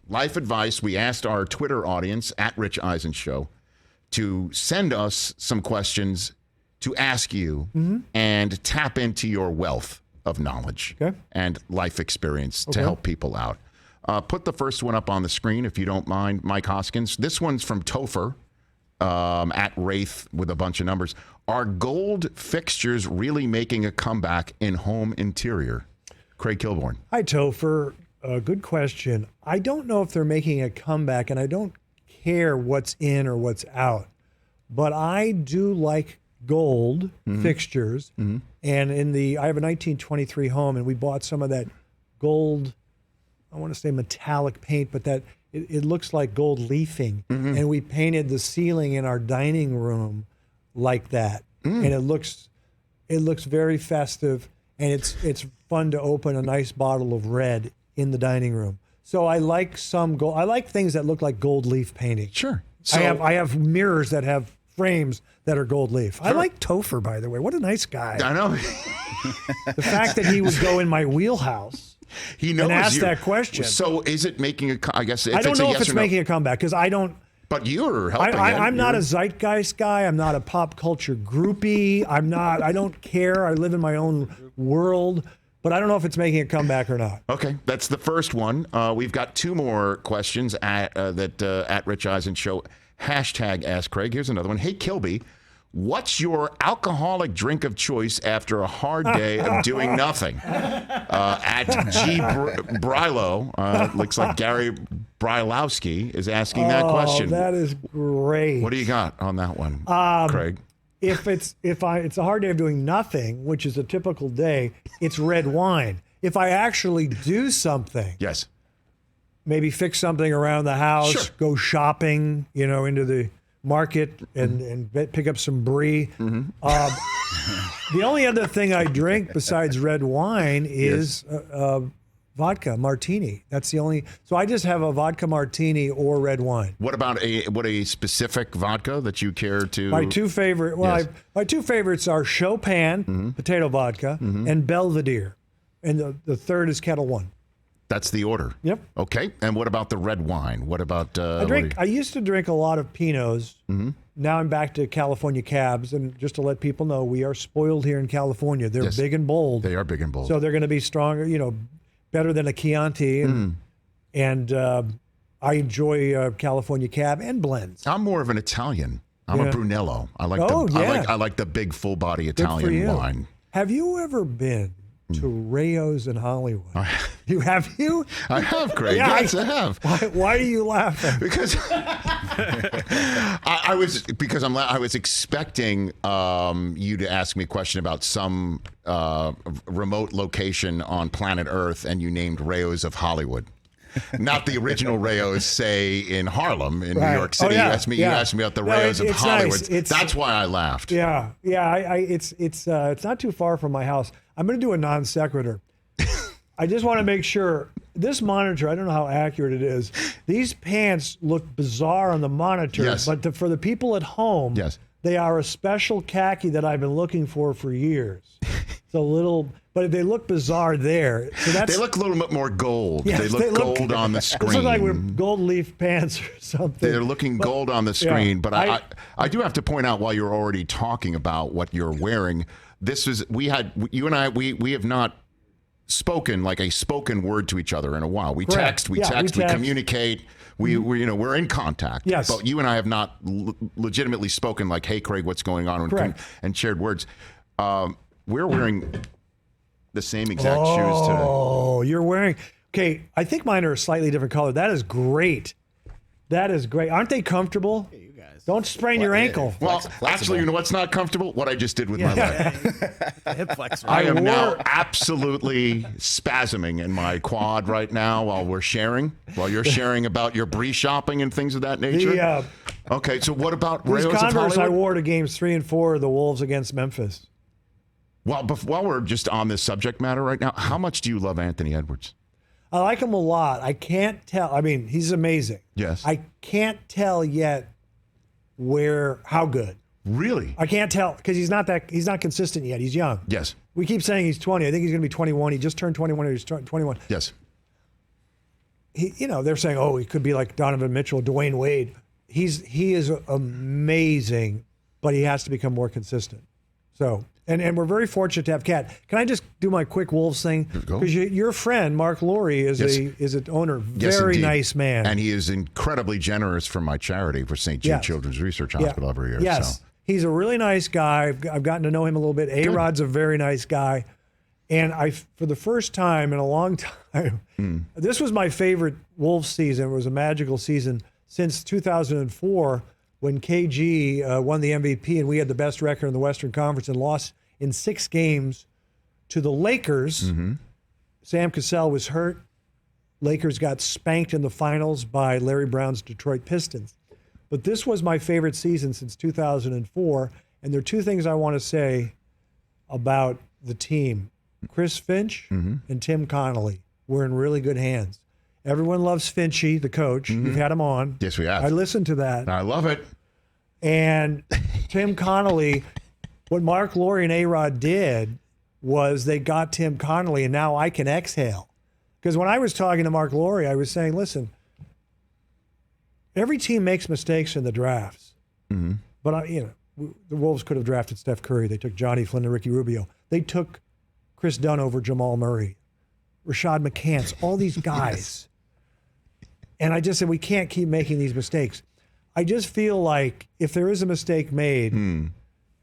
life advice. We asked our Twitter audience at Rich Eisen Show to send us some questions to ask you and tap into your wealth of knowledge and life experience to help people out. Put the first one up on the screen, if you don't mind, Mike Hoskins. This one's from Topher at Wraith with a bunch of numbers. Are gold fixtures really making a comeback in home interior? Craig Kilborn. Hi, Topher. Good question. I don't know if they're making a comeback, and I don't care what's in or what's out. But I do like gold fixtures. And I have a 1923 home, and we bought some of that gold, I want to say metallic paint, but that it looks like gold leafing. And we painted the ceiling in our dining room like that. And it looks very festive, and it's fun to open a nice bottle of red in the dining room. So I like some gold. I like things that look like gold leaf painting. Sure. So, I have mirrors that have frames that are gold leaf. Sure. I like Topher, by the way. What a nice guy. I know. The fact that he would go in my wheelhouse he knows and ask that question. So is it making a, I guess, if I don't it's know a if yes it's or no. making a comeback, because I don't. But you're helping I'm not a zeitgeist guy. I'm not a pop culture groupie. I don't care. I live in my own world. But I don't know if it's making a comeback or not. Okay, that's the first one. We've got two more questions at Rich Eisen Show. Hashtag Ask Craig. Here's another one. Hey, Kilby, what's your alcoholic drink of choice after a hard day of doing nothing? At G. Brylo, looks like Gary Brylowski is asking that question. That is great. What do you got on that one, Craig? If it's a hard day of doing nothing, which is a typical day, it's red wine. If I actually do something, yes, maybe fix something around the house, sure, go shopping, into the market and pick up some brie. The only other thing I drink besides red wine is vodka martini. That's the only. So I just have a vodka martini or red wine. What about a specific vodka that you care to? My two favorite. Well, yes. My two favorites are Chopin potato vodka and Belvedere, and the third is Kettle One. That's the order. Yep. Okay. And what about the red wine? What about? I used to drink a lot of Pinots. Now I'm back to California Cabs, and just to let people know, we are spoiled here in California. They're big and bold. They are big and bold. So they're going to be stronger. Better than a Chianti, and I enjoy California Cab and blends. I'm more of an Italian. I'm a Brunello. I like I like the big full body Italian wine. Have you ever been to Rayo's in Hollywood? Have you? I have, Craig. Yeah, yes, I have. Why are you laughing? Because I was expecting you to ask me a question about some remote location on planet Earth, and you named Rayo's of Hollywood. Not the original Rayo's, say, in Harlem, in New York City. You asked me about the Rayo's of Hollywood. Nice. That's why I laughed. Yeah. It's not too far from my house. I'm going to do a non sequitur. I just want to make sure this monitor, I don't know how accurate it is. These pants look bizarre on the monitor, but for the people at home, they are a special khaki that I've been looking for years. It's a little, but they look bizarre there. So they look a little bit more gold. Yes, they look gold on the screen. It looks like we're gold leaf pants or something. They're looking gold on the screen. But I do have to point out, while you're already talking about what you're wearing, you and I have not spoken like a spoken word to each other in a while. We text, we communicate, we're in contact. Yes. But you and I have not legitimately spoken like, hey, Craig, what's going on? And shared words. We're wearing the same exact shoes today. Oh, you're wearing, okay, I think mine are a slightly different color. That is great. Aren't they comfortable? Hey, you guys. Don't sprain your ankle. Well, actually, you know what's not comfortable? What I just did with my leg. Hip flex. I am now absolutely spasming in my quad right now while you're sharing about your brie shopping and things of that nature. Okay, so what about these Rayo's of Converse Hollywood? I wore to games 3 and 4 of the Wolves against Memphis. Well, while we're just on this subject matter right now, how much do you love Anthony Edwards? I like him a lot. I can't tell. I mean, he's amazing. Yes. I can't tell yet how good. Really? I can't tell because he's not consistent yet. He's young. Yes. We keep saying he's 20. I think he's going to be 21. He just turned 21. He's 21. Yes. they're saying, oh, he could be like Donovan Mitchell, Dwayne Wade. He is amazing, but he has to become more consistent. So, and we're very fortunate to have Cat. Can I just do my quick Wolves thing? Because your friend Mark Laurie is an owner, very nice man, and he is incredibly generous for my charity for St. Jude Children's Research Hospital every year. Yes, so. He's a really nice guy. I've gotten to know him a little bit. A-Rod's a very nice guy, and for the first time in a long time, this was my favorite Wolves season. It was a magical season since 2004. When KG won the MVP and we had the best record in the Western Conference and lost in 6 games to the Lakers. Sam Cassell was hurt. Lakers got spanked in the finals by Larry Brown's Detroit Pistons. But this was my favorite season since 2004. And there are 2 things I want to say about the team. Chris Finch and Tim Connolly were in really good hands. Everyone loves Finchy, the coach. You've had him on. Yes, we have. I listened to that. I love it. And Tim Connolly, what Mark Laurie and A-Rod did was they got Tim Connolly, and now I can exhale. Because when I was talking to Mark Laurie, I was saying, listen, every team makes mistakes in the drafts. But, the Wolves could have drafted Steph Curry. They took Johnny Flynn and Ricky Rubio. They took Chris Dunn over Jamal Murray, Rashad McCants, all these guys. And I just said, we can't keep making these mistakes. I just feel like if there is a mistake made,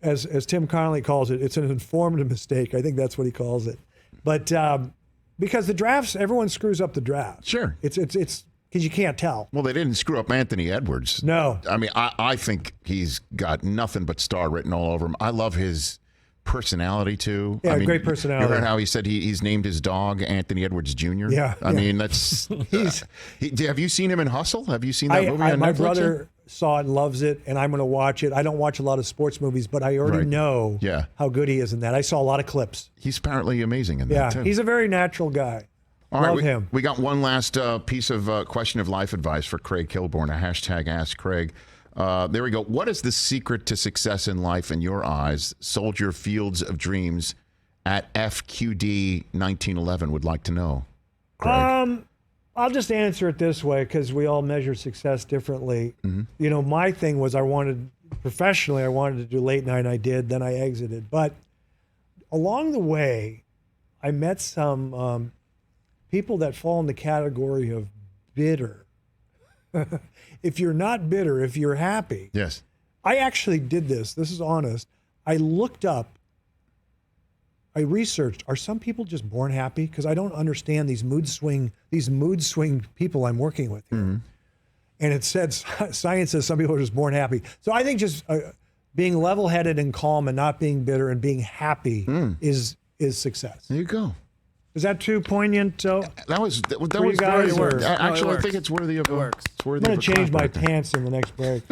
as Tim Connolly calls it, it's an informative mistake. I think that's what he calls it. But because the drafts, everyone screws up the draft. Sure. It's because you can't tell. Well, they didn't screw up Anthony Edwards. No. I mean, I think he's got nothing but star written all over him. I love his personality too. Yeah, I mean, great personality. You heard how he said he's named his dog Anthony Edwards Jr.? Yeah. I mean, that's... have you seen him in Hustle? Have you seen that movie on Netflix? My brother saw it and loves it, and I'm going to watch it. I don't watch a lot of sports movies, but I already know how good he is in that. I saw a lot of clips. He's apparently amazing in that too. He's a very natural guy. All Love right, him. We got one last piece of question of life advice for Craig Kilborn, a hashtag Ask Craig. There we go. What is the secret to success in life in your eyes? Soldier Fields of Dreams at FQD 1911 would like to know. Craig. I'll just answer it this way because we all measure success differently. My thing was I wanted to do late night. I did. Then I exited. But along the way, I met some people that fall in the category of bitter. If you're not bitter, if you're happy. Yes. I actually did this. This is honest. I looked up, I researched, are some people just born happy? Because I don't understand these mood swing people I'm working with here. And it said, science says some people are just born happy. So I think just being level-headed and calm and not being bitter and being happy is success. There you go. Is that too poignant? So that was you guys, very. or- Actually, it I think it's worthy of. It works. It's worthy I'm of going to a change clap my right there. pants in the next break.